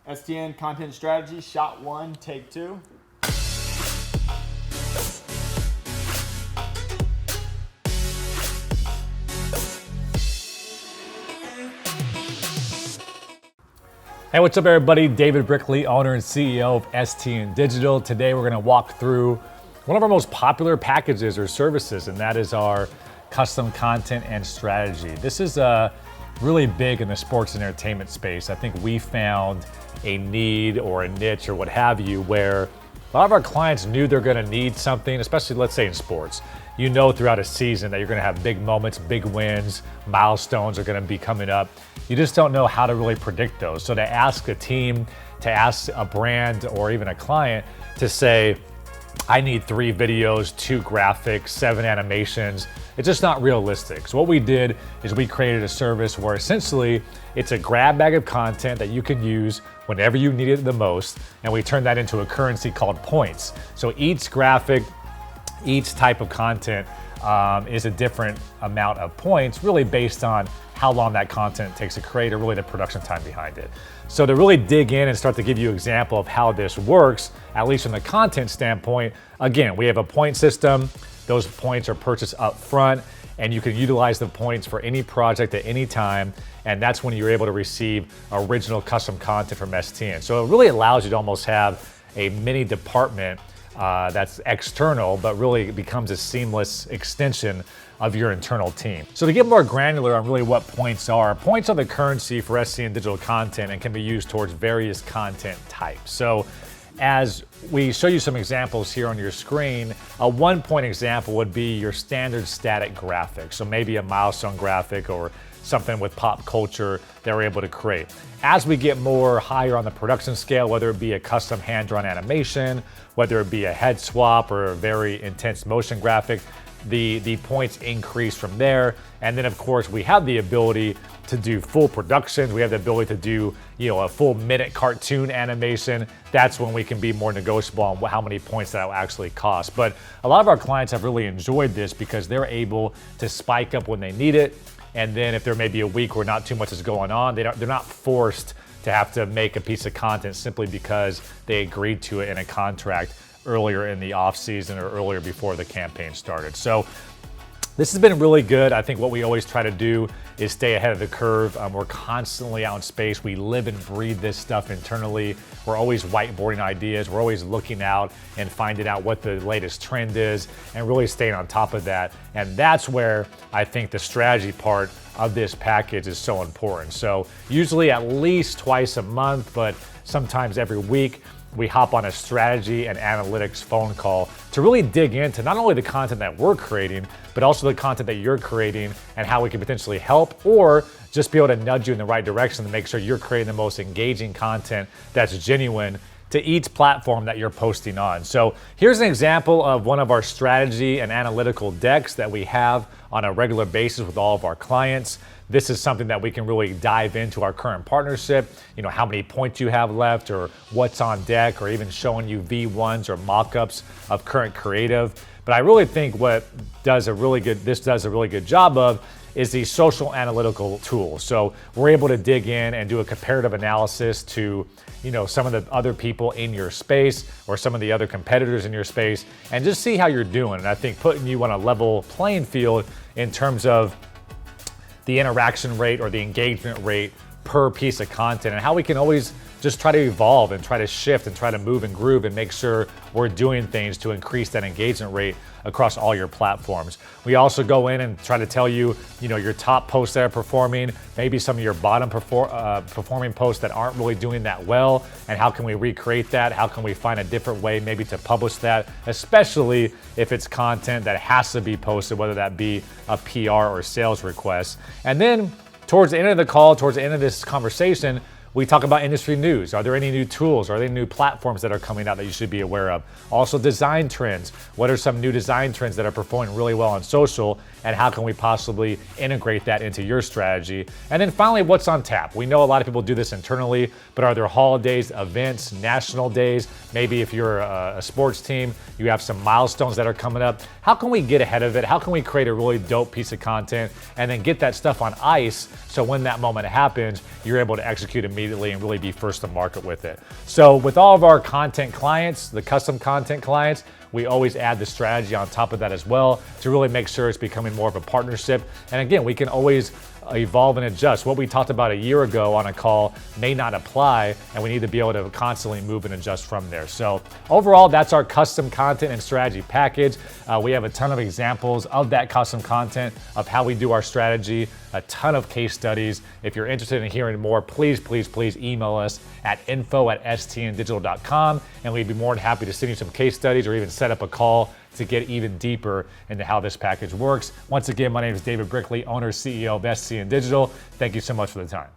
STN content strategy, shot 1, take 2. Hey, what's up everybody? David Brickley, owner and CEO of STN Digital. Today we're gonna walk through one of our most popular packages or services, and that is our custom content and strategy. This is really big in the sports and entertainment space. I think we found a need or a niche or what have you where a lot of our clients knew they're gonna need something, especially let's say in sports. You know throughout a season that you're gonna have big moments, big wins, milestones are gonna be coming up. You just don't know how to really predict those. So to ask a team, to ask a brand or even a client to say, I need 3 videos, 2 graphics, 7 animations, it's just not realistic. So what we did is we created a service where essentially it's a grab bag of content that you can use whenever you need it the most, and we turned that into a currency called points. So each graphic, each type of content is a different amount of points, really based on how long that content takes to create or really the production time behind it. So to really dig in and start to give you an example of how this works, at least from the content standpoint, again, we have a point system. Those points are purchased up front, and you can utilize the points for any project at any time, and that's when you're able to receive original custom content from STN. So it really allows you to almost have a mini department that's external, but really becomes a seamless extension of your internal team. So to get more granular on really what points are the currency for STN digital content and can be used towards various content types. So as we show you some examples here on your screen, a 1-point example would be your standard static graphic. So maybe a milestone graphic or something with pop culture that we're able to create. As we get more higher on the production scale, whether it be a custom hand-drawn animation, whether it be a head swap or a very intense motion graphic, the points increase from there. And then of course we have the ability to do full productions. We have the ability to do, a full minute cartoon animation. That's when we can be more negotiable on how many points that will actually cost. But a lot of our clients have really enjoyed this because they're able to spike up when they need it. And then if there may be a week where not too much is going on, they're not forced to have to make a piece of content simply because they agreed to it in a contract earlier in the off season or earlier before the campaign started. So this has been really good. I think what we always try to do is stay ahead of the curve. We're constantly out in space. We live and breathe this stuff internally. We're always whiteboarding ideas. We're always looking out and finding out what the latest trend is and really staying on top of that. And that's where I think the strategy part of this package is so important. So usually at least twice a month, but sometimes every week, we hop on a strategy and analytics phone call to really dig into not only the content that we're creating, but also the content that you're creating and how we can potentially help or just be able to nudge you in the right direction to make sure you're creating the most engaging content that's genuine to each platform that you're posting on. So here's an example of one of our strategy and analytical decks that we have on a regular basis with all of our clients. This is something that we can really dive into our current partnership, how many points you have left or what's on deck, or even showing you V1s or mock-ups of current creative. But I really think what this does a really good job of is the social analytical tool. So we're able to dig in and do a comparative analysis to some of the other people in your space or some of the other competitors in your space and just see how you're doing. And I think putting you on a level playing field in terms of the interaction rate or the engagement rate per piece of content and how we can always just try to evolve and try to shift and try to move and groove and make sure we're doing things to increase that engagement rate across all your platforms. We also go in and try to tell you, your top posts that are performing, maybe some of your bottom performing posts that aren't really doing that well, and how can we recreate that? How can we find a different way maybe to publish that, especially if it's content that has to be posted, whether that be a PR or sales request. And then towards the end of the call, towards the end of this conversation, we talk about industry news. Are there any new tools? Are there any new platforms that are coming out that you should be aware of? Also design trends. What are some new design trends that are performing really well on social, and how can we possibly integrate that into your strategy? And then finally, what's on tap? We know a lot of people do this internally, but are there holidays, events, national days? Maybe if you're a sports team, you have some milestones that are coming up. How can we get ahead of it? How can we create a really dope piece of content and then get that stuff on ice so when that moment happens, you're able to execute immediately immediately and really be first to market with it. So with all of our content clients, the custom content clients, we always add the strategy on top of that as well to really make sure it's becoming more of a partnership. And again, we can always evolve and adjust. What we talked about a year ago on a call may not apply, and we need to be able to constantly move and adjust from there. So overall, that's our custom content and strategy package. We have a ton of examples of that custom content, of how we do our strategy, a ton of case studies. If you're interested in hearing more, please email us at info@stndigital.com, and we'd be more than happy to send you some case studies or even set up a call to get even deeper into how this package works. Once again, my name is David Brickley, owner, CEO of STN Digital. Thank you so much for the time.